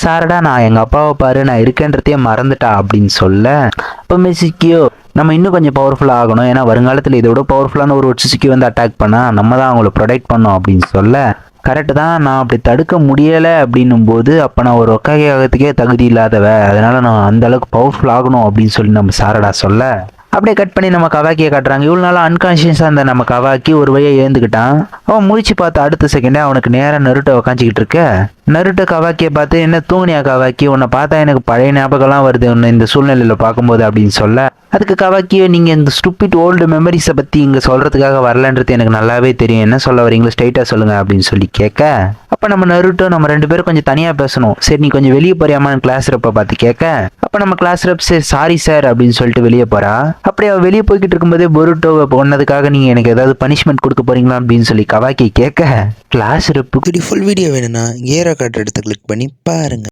சாரடா நான் எங்கள் அப்பாவை பாரு நான் இருக்கேன்றதையே மறந்துட்டா அப்படின்னு சொல்ல, அப்போ மிசிக்கியோ நம்ம இன்னும் கொஞ்சம் பவர்ஃபுல்லாக ஆகணும், ஏன்னா வருங்காலத்தில் இதோட பவர்ஃபுல்லான ஒரு சிசுக்கி வந்து அட்டாக் பண்ணால் நம்ம தான் அவங்கள ப்ரொடெக்ட் பண்ணோம் அப்படின்னு சொல்ல, கரெக்டு தான், நான் அப்படி தடுக்க முடியலை அப்படின்னும் போது அப்போ நான் ஒரு ஒக்காகி ஆகிறதுக்கே தகுதி இல்லாதவ, அதனால் நான் அந்த அளவுக்கு பவர்ஃபுல் ஆகணும் அப்படின்னு சொல்லி நம்ம சாரடா சொல்ல, அப்படியே கட் பண்ணி நம்ம கவாக்கியை காட்டுறாங்க. இவ்வளோ நாளாக அன்கான்ஷியஸாக இருந்த நம்ம கவாக்கி ஒரு வழியாக ஏந்துக்கிட்டான். அவன் முழிச்சு பார்த்த அடுத்த செகண்டே அவனுக்கு நேராக நருட்டோ உக்காஞ்சிக்கிட்டு இருக்க. நருட்டோ கவாக்கியை பார்த்து, என்ன தூங்குனியா கவாக்கி, உன்னை பார்த்தா எனக்கு பழைய ஞாபகம்லாம் வருது உன்னை இந்த சூழ்நிலையில் பார்க்கும்போது அப்படின்னு சொல்ல, அதுக்கு கவாக்கியோ நீங்கள் இந்த ஸ்டூபிட் ஓல்டு மெமரிஸை பற்றி இங்கே சொல்கிறதுக்காக வரலன்றது எனக்கு நல்லாவே தெரியும், என்ன சொல்ல வரீங்களோ ஸ்ட்ரைட்டாக சொல்லுங்கள் அப்படின்னு சொல்லி கேட்க, அப்போ நம்ம நருட்டோ நம்ம 2 பேரும் கொஞ்சம் தனியாக பேசணும், சரி நீ கொஞ்சம் வெளியே போறியாமான்னு கிளாஸ் ரப்பை பார்த்து கேட்க, அப்போ நம்ம கிளாஸ் ரப் சரி சாரி சார் அப்படின்னு சொல்லிட்டு வெளியே போகிறா. அப்படியே அவள் வெளியே போய்கிட்டு இருக்கும்போதே பொருட்டோவை பண்ணதுக்காக நீங்கள் எனக்கு ஏதாவது பனிஷ்மெண்ட் கொடுக்க போறீங்களா அப்படின்னு சொல்லி கவாக்கி கேட்க, கிளாஸ் ரப்பு ஃபுல் வீடியோ வேணும்னா ஏரோ கார்டு எடுத்து கிளிக் பண்ணி பாருங்கள்.